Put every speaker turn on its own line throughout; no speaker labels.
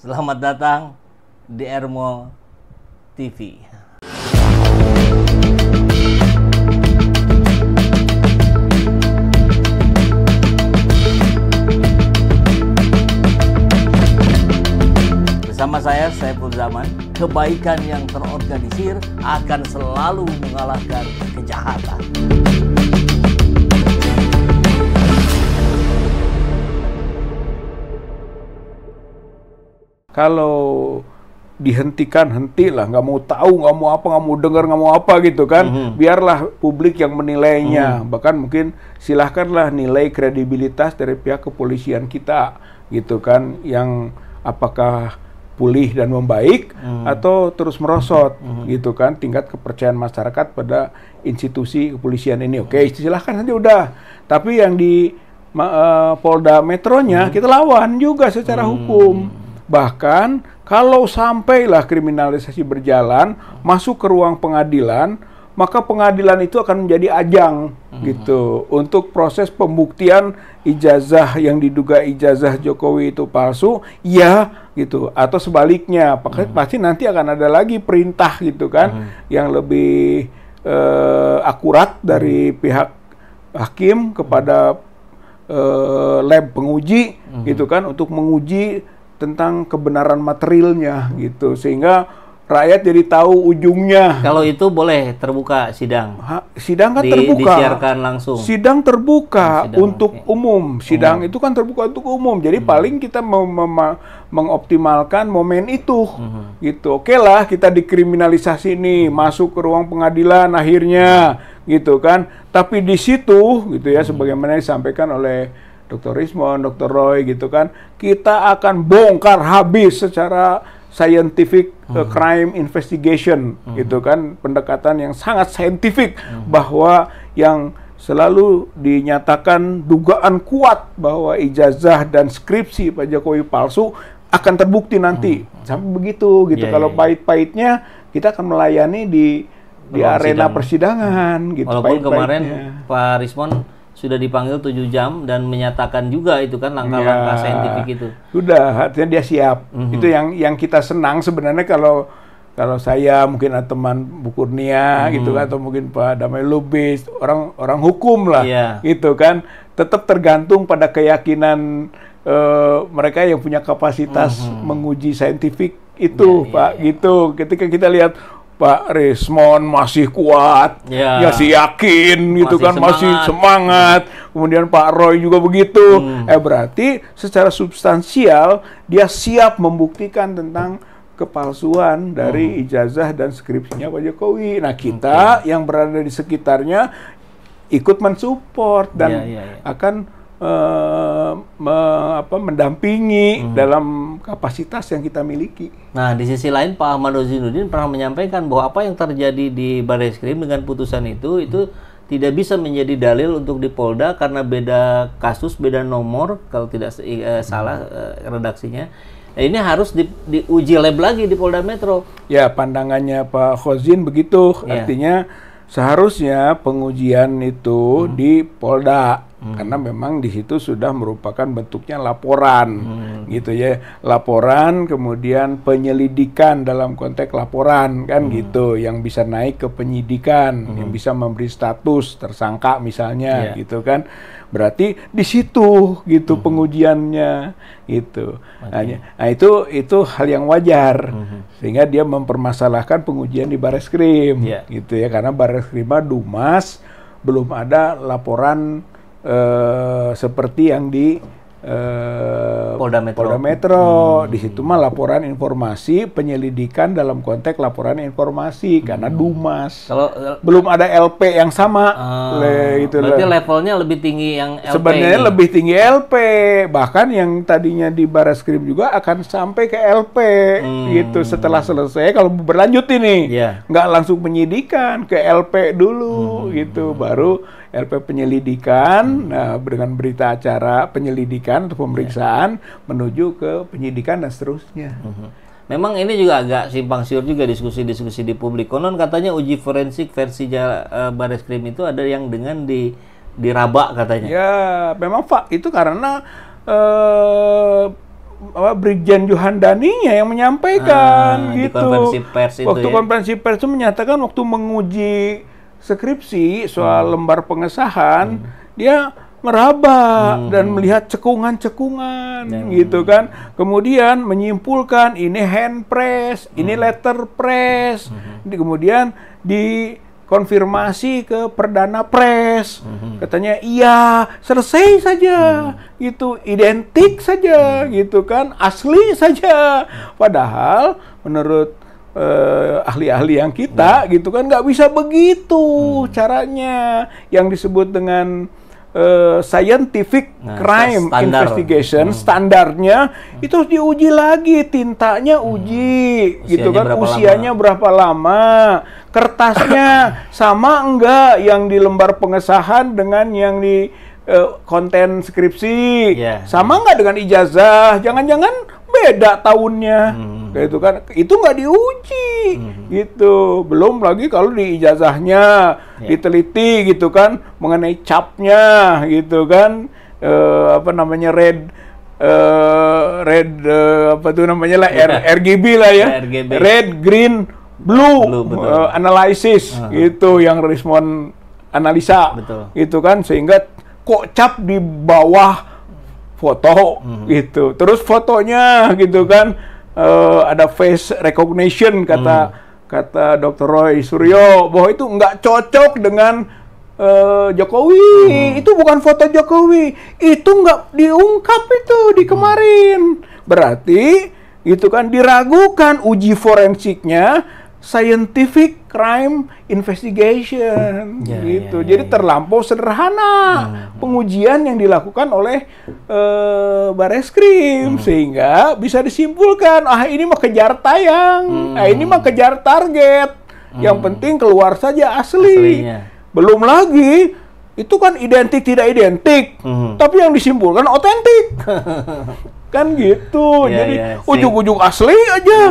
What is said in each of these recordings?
Selamat datang di Ermo TV. Bersama saya, Saiful Zaman, kebaikan yang terorganisir akan selalu mengalahkan kejahatan.
Kalau dihentikan, hentilah, nggak mau tahu, nggak mau apa, nggak mau dengar, nggak mau apa gitu kan. Biarlah publik yang menilainya. Bahkan mungkin silahkanlah nilai kredibilitas dari pihak kepolisian kita gitu kan, yang apakah pulih dan membaik atau terus merosot gitu kan, tingkat kepercayaan masyarakat pada institusi kepolisian ini. Oke, silahkan nanti udah. Tapi yang di Polda Metronya kita lawan juga secara hukum. Bahkan kalau sampailah kriminalisasi berjalan masuk ke ruang pengadilan, maka pengadilan itu akan menjadi ajang gitu untuk proses pembuktian ijazah yang diduga ijazah Jokowi itu palsu, ya gitu, atau sebaliknya. Pasti nanti akan ada lagi perintah gitu kan yang lebih akurat dari pihak hakim kepada lab penguji gitu kan, untuk menguji tentang kebenaran materialnya gitu, sehingga rakyat jadi tahu ujungnya.
Kalau itu boleh terbuka sidang?
Sidang kan terbuka.
Disiarkan langsung?
Sidang terbuka untuk umum. Sidang itu kan terbuka untuk umum. Jadi paling kita mengoptimalkan momen itu. Gitu. Oke lah, kita dikriminalisasi nih, masuk ke ruang pengadilan akhirnya gitu kan. Tapi di situ gitu ya, sebagaimana disampaikan oleh Dr. Rismond, Dr. Roy gitu kan, kita akan bongkar habis secara scientific crime investigation gitu kan, pendekatan yang sangat saintifik bahwa yang selalu dinyatakan dugaan kuat bahwa ijazah dan skripsi Pak Jokowi palsu akan terbukti nanti. Sampai begitu gitu. Kalau pahit-pahitnya kita akan melayani di arena persidangan gitu.
Walaupun kemarin Pak Rismond sudah dipanggil 7 jam dan menyatakan juga itu kan langkah-langkah saintifik itu.
Sudah, artinya dia siap. Itu yang kita senang sebenarnya, kalau saya mungkin teman Bu Kurnia gitu kan, atau mungkin Pak Damai Lubis, orang hukum lah gitu kan, tetap tergantung pada keyakinan mereka yang punya kapasitas menguji saintifik itu, Pak. Gitu. Ketika kita lihat Pak Rismond masih kuat, masih yakin gitu kan, masih semangat. Kemudian Pak Roy juga begitu. Berarti secara substansial dia siap membuktikan tentang kepalsuan dari ijazah dan skripsinya Pak Jokowi. Nah, kita yang berada di sekitarnya ikut mensupport dan akan mendampingi dalam kapasitas yang kita miliki.
Nah, di sisi lain Pak Ahmad Zainuddin pernah menyampaikan bahwa apa yang terjadi di Barreskrim dengan putusan itu tidak bisa menjadi dalil untuk di Polda karena beda kasus, beda nomor, kalau tidak salah redaksinya. Nah, ini harus diuji lab lagi di Polda Metro.
Ya, pandangannya Pak Khozin begitu. Artinya seharusnya pengujian itu di Polda. Karena memang di situ sudah merupakan bentuknya laporan, gitu ya, laporan kemudian penyelidikan dalam konteks laporan kan gitu, yang bisa naik ke penyidikan, yang bisa memberi status tersangka misalnya, gitu kan, berarti di situ gitu pengujiannya gitu. Nah itu hal yang wajar, sehingga dia mempermasalahkan pengujian di Barreskrim, gitu ya, karena Barreskrim Dumas belum ada laporan seperti yang di
Polda
Metro. Di situ mah laporan informasi penyelidikan dalam konteks laporan informasi karena Dumas. Kalau belum ada LP yang sama.
Gitu berarti levelnya lebih tinggi yang LP.
Sebenarnya lebih tinggi LP. Bahkan yang tadinya di Barreskrim juga akan sampai ke LP gitu. Setelah selesai, kalau berlanjut ini nggak langsung penyidikan, ke LP dulu gitu, baru LP penyelidikan, dengan berita acara penyelidikan atau pemeriksaan menuju ke penyidikan dan seterusnya.
Memang ini juga agak simpang siur juga diskusi-diskusi di publik. Konon katanya uji forensik versi Barreskrim itu ada yang dengan diraba katanya.
Ya, memang itu karena Brigjen Juhandaninya yang menyampaikan
di
gitu.
konferensi pers itu
Waktu
ya?
konferensi pers itu menyatakan waktu menguji skripsi soal lembar pengesahan, dia meraba dan melihat cekungan-cekungan gitu kan. Kemudian menyimpulkan ini hand press, ini letter press. Kemudian dikonfirmasi ke Perdana Press. Katanya iya, selesai saja gitu, identik saja gitu kan, asli saja. Padahal menurut ahli-ahli yang kita gitu kan nggak bisa begitu caranya. Yang disebut dengan scientific crime investigation, standarnya itu harus diuji lagi, tintanya uji gitu kan, usianya berapa lama, kertasnya sama enggak yang di lembar pengesahan dengan yang di konten skripsi, sama enggak dengan ijazah, jangan-jangan beda tahunnya, gitu kan, itu nggak diuji, gitu. Belum lagi kalau di ijazahnya diteliti, gitu kan, mengenai capnya, gitu kan, apa namanya apa tuh namanya lah, RGB lah ya, red, green, blue, analysis, gitu, yang respon analisa, gitu kan, sehingga kok cap di bawah foto gitu, terus fotonya gitu kan ada face recognition kata Dr. Roy Suryo bahwa itu nggak cocok dengan Jokowi, itu bukan foto Jokowi, itu nggak diungkap itu di kemarin, berarti gitu kan diragukan uji forensiknya, scientific crime investigation, gitu. Jadi terlampau sederhana pengujian yang dilakukan oleh Bareskrim, sehingga bisa disimpulkan, ini mah kejar tayang, ini mah kejar target, yang penting keluar saja aslinya. Belum lagi itu kan identik tidak identik, tapi yang disimpulkan otentik, kan gitu. Jadi ujung-ujung asli aja.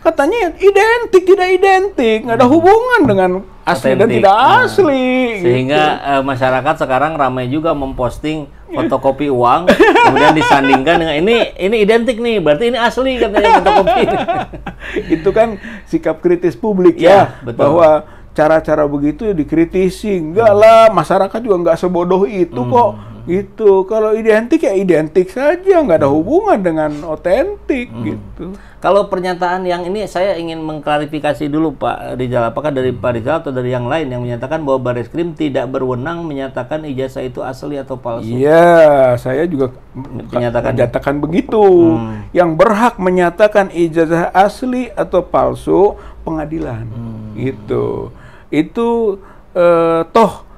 Katanya identik, tidak identik, nggak ada hubungan dengan asli dan tidak asli.
Sehingga
gitu.
Masyarakat sekarang ramai juga memposting fotokopi uang, kemudian disandingkan dengan ini identik nih, berarti ini asli katanya fotokopi.
Itu kan sikap kritis publik ya, bahwa cara-cara begitu dikritisi. Enggak lah, masyarakat juga nggak sebodoh itu kok. Gitu. Kalau identik ya identik saja, nggak ada hubungan dengan otentik gitu.
Kalau pernyataan yang ini saya ingin mengklarifikasi dulu Pak Rizal, apakah dari Pak Rizal atau dari yang lain yang menyatakan bahwa Bareskrim tidak berwenang menyatakan ijazah itu asli atau palsu?
Iya, saya juga menyatakan begitu. Yang berhak menyatakan ijazah asli atau palsu pengadilan. Gitu. Itu toh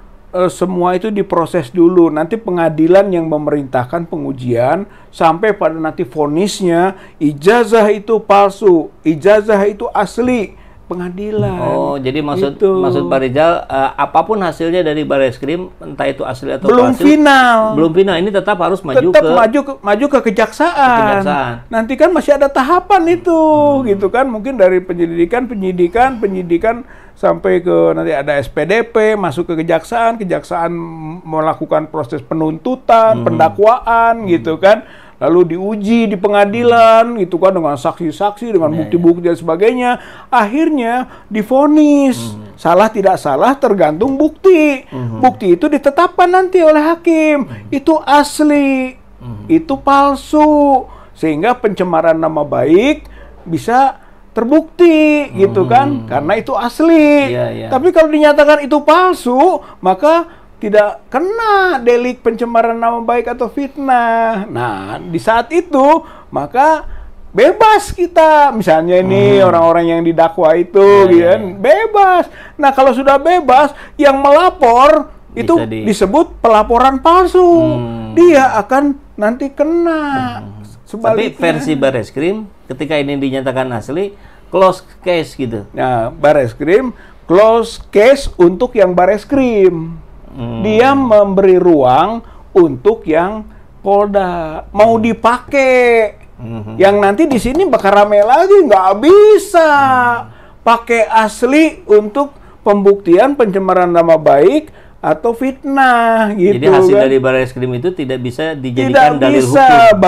semua itu diproses dulu, nanti pengadilan yang memerintahkan pengujian sampai pada nanti vonisnya ijazah itu palsu, ijazah itu asli, pengadilan.
Oh, jadi maksud Pak Rizal apapun hasilnya dari Bareskrim, entah itu asli atau
belum
palsu, belum final, ini tetap harus
maju ke kejaksaan. Nanti kan masih ada tahapan itu, gitu kan, mungkin dari penyidikan sampai ke nanti ada SPDP, masuk ke kejaksaan melakukan proses penuntutan, pendakwaan, gitu kan, lalu diuji di pengadilan, gitu kan, dengan saksi-saksi, dengan bukti-bukti dan sebagainya, akhirnya divonis. Salah tidak salah tergantung bukti. Bukti itu ditetapkan nanti oleh hakim, itu asli, itu palsu, sehingga pencemaran nama baik bisa terbukti, gitu kan, karena itu asli. Tapi kalau dinyatakan itu palsu, maka tidak kena delik pencemaran nama baik atau fitnah. Nah, di saat itu maka bebas kita, misalnya ini orang-orang yang didakwa itu, bebas. Nah, kalau sudah bebas, yang melapor itu disebut pelaporan palsu. Dia akan nanti kena.
Tapi versi Bareskrim ketika ini dinyatakan asli, close case gitu.
Nah, Bareskrim close case untuk yang Bareskrim. Dia memberi ruang untuk yang Polda mau dipakai. Yang nanti di sini bakal rame lagi, nggak bisa pakai asli untuk pembuktian pencemaran nama baik atau fitnah gitu.
Jadi hasil
kan.
dari Barreskrim itu tidak bisa
Tidak
dijadikan dalil
bisa
hukum.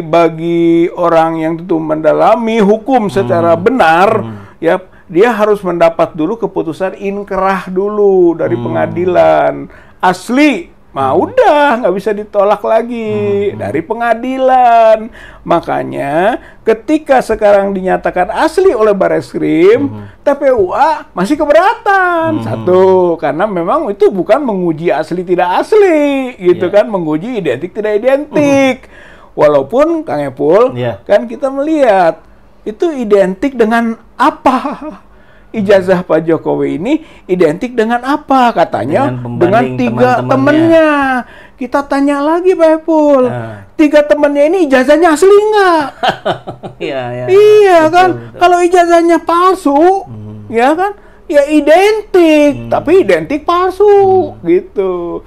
bagi orang yang tentu mendalami hukum secara benar, ya dia harus mendapat dulu keputusan inkrah dulu dari pengadilan asli. Udah nggak bisa ditolak lagi dari pengadilan. Makanya ketika sekarang dinyatakan asli oleh Barreskrim, TPUA masih keberatan. Satu, karena memang itu bukan menguji asli tidak asli, gitu kan, menguji identik tidak identik. Walaupun Kang Epul, kan kita melihat itu identik dengan apa? Ijazah Pak Jokowi ini identik dengan apa? Katanya dengan 3 temennya. Kita tanya lagi Pak Epul, 3 temennya ini ijazahnya asli nggak? Iya kan? Betul. Kalau ijazahnya palsu, ya kan? Ya identik, tapi identik palsu gitu.